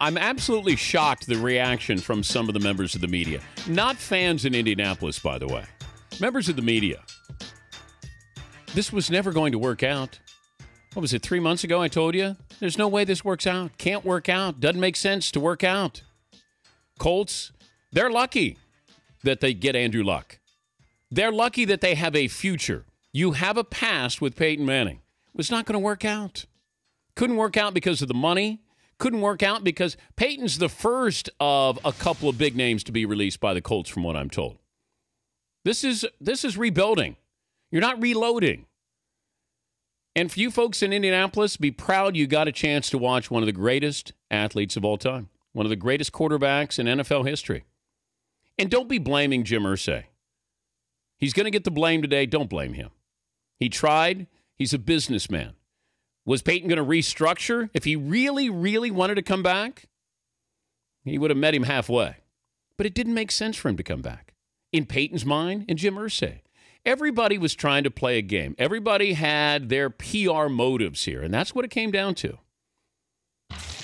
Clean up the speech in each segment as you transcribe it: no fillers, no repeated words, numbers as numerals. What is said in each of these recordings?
I'm absolutely shocked the reaction from some of the members of the media. Not fans in Indianapolis, by the way. Members of the media. This was never going to work out. What was it, 3 months ago I told you? There's no way this works out. Can't work out. Doesn't make sense to work out. Colts, they're lucky that they get Andrew Luck. They're lucky that they have a future. You have a past with Peyton Manning. It was not going to work out. Couldn't work out because of the money. Couldn't work out because Peyton's the first of a couple of big names to be released by the Colts, from what I'm told. This is rebuilding. You're not reloading. And for you folks in Indianapolis, be proud you got a chance to watch one of the greatest athletes of all time, one of the greatest quarterbacks in NFL history. And don't be blaming Jim Irsay. He's going to get the blame today. Don't blame him. He tried. He's a businessman. Was Peyton going to restructure? If he really, really wanted to come back, he would have met him halfway. But it didn't make sense for him to come back. In Peyton's mind and Jim Irsay. Everybody was trying to play a game. Everybody had their PR motives here, and that's what it came down to.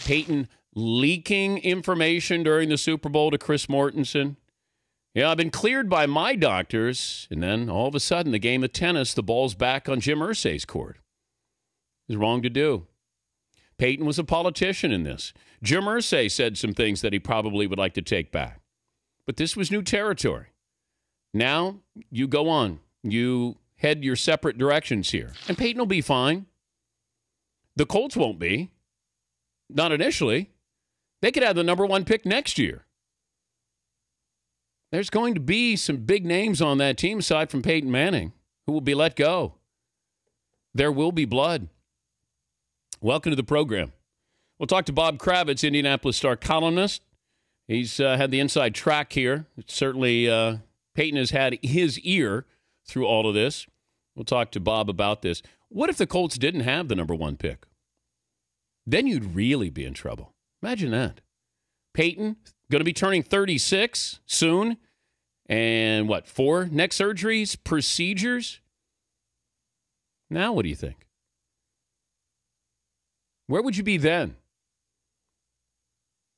Peyton leaking information during the Super Bowl to Chris Mortensen. Yeah, I've been cleared by my doctors, and then all of a sudden, the game of tennis, the ball's back on Jim Irsay's court. It was wrong to do. Peyton was a politician in this. Jim Irsay said some things that he probably would like to take back. But this was new territory. Now, you go on. You head your separate directions here. And Peyton will be fine. The Colts won't be. Not initially. They could have the number 1 pick next year. There's going to be some big names on that team aside from Peyton Manning who will be let go. There will be blood. Welcome to the program. We'll talk to Bob Kravitz, Indianapolis Star columnist. He's had the inside track here. It's certainly Peyton has had his ear through all of this. We'll talk to Bob about this. What if the Colts didn't have the number 1 pick? Then you'd really be in trouble. Imagine that. Peyton, going to be turning 36 soon. And 4 neck surgeries, procedures? Now what do you think? Where would you be then?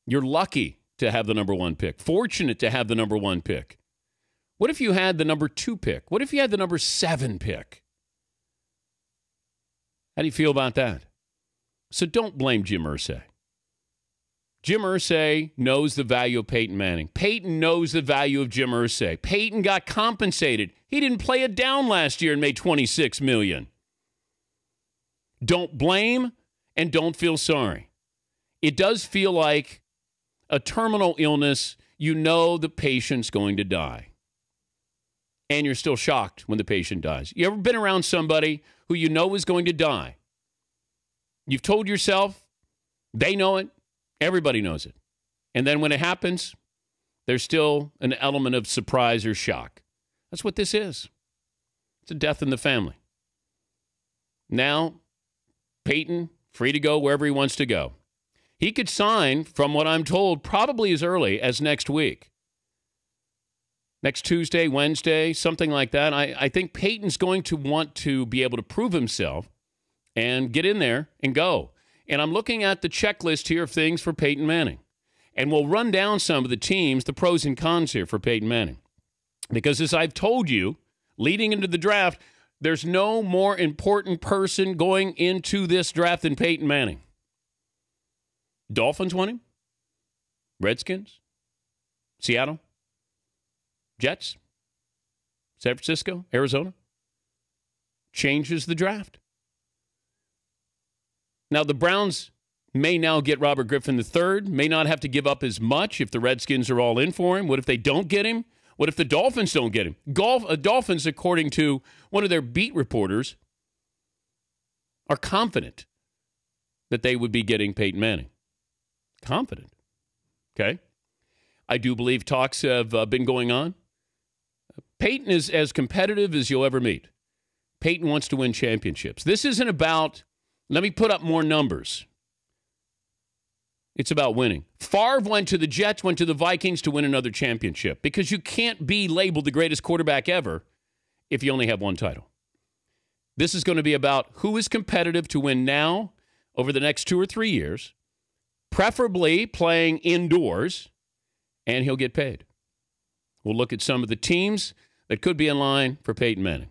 You're lucky to have the number 1 pick. Fortunate to have the number 1 pick. What if you had the number 2 pick? What if you had the number 7 pick? How do you feel about that? So don't blame Jim Irsay. Jim Irsay knows the value of Peyton Manning. Peyton knows the value of Jim Irsay. Peyton got compensated. He didn't play it down last year and made $26 million. Don't blame and don't feel sorry. It does feel like a terminal illness. You know the patient's going to die. And you're still shocked when the patient dies. You ever been around somebody who you know is going to die? You've told yourself, they know it, everybody knows it. And then when it happens, there's still an element of surprise or shock. That's what this is. It's a death in the family. Now, Peyton, free to go wherever he wants to go. He could sign, from what I'm told, probably as early as next week. Next Tuesday, Wednesday, something like that. I think Peyton's going to want to be able to prove himself and get in there and go. And I'm looking at the checklist here of things for Peyton Manning. And we'll run down some of the teams, the pros and cons here for Peyton Manning. Because as I've told you, leading into the draft, there's no more important person going into this draft than Peyton Manning. Dolphins want him. Redskins. Seattle. Jets, San Francisco, Arizona, changes the draft. Now, the Browns may now get Robert Griffin III, may not have to give up as much if the Redskins are all in for him. What if they don't get him? What if the Dolphins don't get him? Dolphins, according to one of their beat reporters, are confident that they would be getting Peyton Manning. Confident. Okay. I do believe talks have been going on. Peyton is as competitive as you'll ever meet. Peyton wants to win championships. This isn't about, let me put up more numbers. It's about winning. Favre went to the Jets, went to the Vikings to win another championship because you can't be labeled the greatest quarterback ever if you only have one title. This is going to be about who is competitive to win now over the next 2 or 3 years preferably playing indoors, and he'll get paid. We'll look at some of the teams that could be in line for Peyton Manning.